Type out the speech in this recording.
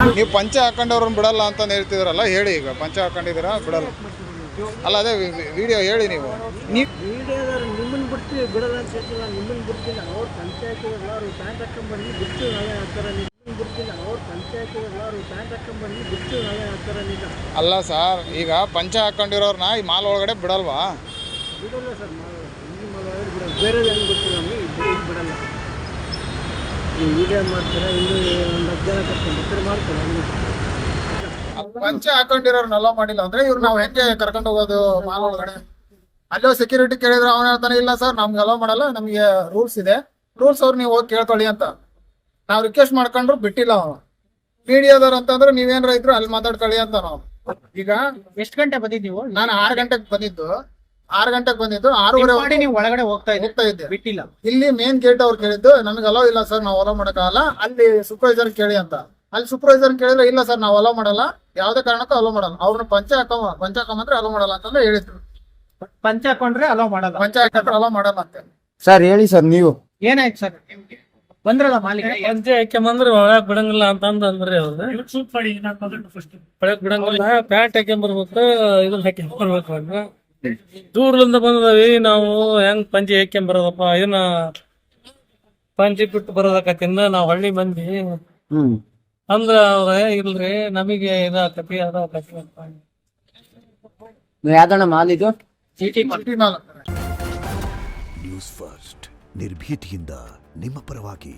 ನೀವು ಪಂಚ ಹಾಕೊಂಡವ್ರನ್ನ ಬಿಡಲ್ಲ ಅಂತ ಹೇಳ್ತಿದ್ರಲ್ಲ, ಹೇಳಿ ಈಗ ಪಂಚ ಹಾಕೊಂಡಿದ್ದೀರಾ ಬಿಡಲ್ಲ ಅಲ್ಲ, ಅದೇ ವಿಡಿಯೋ ಹೇಳಿ ನೀವು. ನಿಮ್ಮನ್ನು ಬಿಡ್ತೀವಿ ಬಿಡಲ್ಲ ಅಂತ ಹೇಳ್ತಿಲ್ಲ, ನಿಮ್ಮನ್ನು ಬಿಡ್ತಿಲ್ಲ. ಅವ್ರು ಪಂಚಾಯತ್ ಎಲ್ಲರೂ ಪ್ಯಾಂಟ್ ಹಾಕೊಂಡ್ಬಂದು ಬಿಟ್ಟು ನಾವೇ ಹಾಕ್ತಾರೆ, ನಿಮ್ಮನ್ನು ಬಿಡ್ತಿಲ್ಲ. ಅವ್ರು ಪಂಚಾಯತ್ ಎಲ್ಲರೂ ಪ್ಯಾಂಟ್ ಹಾಕೊಂಡ್ಬಂದು ಬಿಟ್ಟು ನಾವೇ ಹಾಕ್ತಾರೆ ನಿಜ ಅಲ್ಲ ಸರ್. ಈಗ ಪಂಚ ಹಾಕೊಂಡಿರೋರ್ನ ಈ ಮಾಲ್ ಒಳಗಡೆ ಬಿಡಲ್ವಾ? ಬಿಡಲ್ಲ ಸರ್, ಈ ಮಾಲ್ ಒಳಗಡೆ ಬಿಡಲ್ಲ. ಬೇರೆ ಏನು ಗೊತ್ತಿಲ್ಲ ನಮಗೆ, ಇಲ್ಲಿ ಬಿಡಲ್ಲ. ನೀವು ವಿಡಿಯೋ ಮಾಡ್ತೀರಾ, ಇನ್ನೂ ಒಂದು 10 ಜನ ಕರ್ಕೊಂಡು ಮಾಡ್ತಾರೆ. ಪಂಚ ಹಾಕೊಂಡಿರೋರ್ನ ಅಲೋ ಮಾಡಿಲ್ಲ ಅಂದ್ರೆ ಇವ್ರು ನಾವು ಹೆಂಗೆ ಕರ್ಕೊಂಡು ಹೋಗೋದು ಮಾಲ್ ಒಳಗಡೆ? ಅಲ್ಲೋ ಸೆಕ್ಯೂರಿಟಿ ಕೇಳಿದ್ರೆ ಅವನ ಹೇಳ್ತಾನೆ, ಇಲ್ಲ ಸರ್ ನಮ್ಗೆ ಅಲೋ ಮಾಡಲ್ಲ, ನಮಗೆ ರೂಲ್ಸ್ ಇದೆ, ರೂಲ್ಸ್ ಅವ್ರು ನೀವು ಹೋಗಿ ಕೇಳ್ಕೊಳ್ಳಿ ಅಂತ. ನಾವು ರಿಕ್ವೆಸ್ಟ್ ಮಾಡ್ಕೊಂಡ್ರು ಬಿಟ್ಟಿಲ್ಲ ಅವನು. ಮೀಡಿಯಾದವ್ರು ಅಂತಂದ್ರೆ ನೀವೇನ್ರ ಇದ್ರು ಅಲ್ಲಿ ಮಾತಾಡ್ಕೊಳ್ಳಿ ಅಂತ ನಾವು. ಈಗ ಎಷ್ಟು ಗಂಟೆ ಬಂದಿದ್ದೀವಿ? ನಾನು 6 ಗಂಟೆಗೆ ಬಂದಿದ್ದು. 6:30 ನೀವು ಒಳಗಡೆ ಹೋಗ್ತಾ ಇದ್ದೆ, ಬಿಟ್ಟಿಲ್ಲ. ಇಲ್ಲಿ ಮೇನ್ ಗೇಟ್ ಅವ್ರು ಕೇಳಿದ್ದು ನಮಗೆ ಅಲೋ ಇಲ್ಲ ಸರ್, ನಾವು ಅಲೋ ಮಾಡಕ್ಕಾಗಲ್ಲ, ಅಲ್ಲಿ ಸೂಪರ್ವೈಸರ್ ಕೇಳಿ ಅಂತ. ಅಲ್ಲಿ ಸೂಪರ್ವೈಸರ್ ಕೇಳಿದ್ರೆ ಇಲ್ಲ ಸರ್ ನಾವು ಅಲೋ ಮಾಡಲ್ಲ, ಯಾವ್ದೇ ಕಾರಣಕ್ಕೂ ಅಲೋ ಮಾಡಲ್ಲ, ಅವ್ರನ್ನ ಪಂಚ ಹಾಕೊಂಬಂದ್ರೆ ಅಲೋ ಮಾಡಲ್ಲ ಅಂತಂದ್ರೆ ಹೇಳಿದ್ರು. ಪಂಚ ಹಾಕೊಂಡ್ರೆ ಅಲೋ ಮಾಡಲ್ಲ, ಪಂಚ ಹಾಕೊಂಡ್ರೆ ಅಲೋ ಮಾಡಲ್ಲ ಅಂತ. ಸರ್ ಹೇಳಿ ಸರ್, ನೀವು ಏನಾಯ್ತು ಸರ್? ಬಂದ್ರಲ್ಲ ಮಾಲೀಕ, ಪಂಚೆ ಹಾಕ್ಯಂಬಂದ್ರೆ ಒಳಗ್ ಬಿಡಂಗಿಲ್ಲ ಅಂತಂದ್ರೆ ಅವ್ರು ಒಳಗ್ ಬಿಡಂಗಿಲ್ಲ, ಪ್ಯಾಂಟ್ ಹಾಕ್ಯಂಬರ್ಬೇಕು, ಇದನ್ನ ಹಾಕ್ಯಂಬರ್ಬೇಕು ಅಂತ. ದೂರದಿಂದ ಬಂದವಿ ನಾವು, ಹೆಂಗ್ ಪಂಚೆ ಹಾಕ್ಯಂಬರೋದಪ್ಪ, ಇದನ್ನ ಪಂಚೆ ಬಿಟ್ಟು ಬರೋದಕ್ಕತ್ತಿಂದ ನಾವು ಹಳ್ಳಿ ಮಂದಿ ಅಂದ್ರ ಅವ್ರ ಇಲ್ರಿ ನಮಗೆ ಇದಾಕತಿ ಅದಾಕತಿ ಅಂತ. ಯಾವ್ದಣ್ಣ ಮಾಲ್ ಇದು? ನ್ಯೂಸ್ ಫಸ್ಟ್ ನಿರ್ಭೀತಿಯಿಂದ ನಿಮ್ಮ ಪರವಾಗಿ.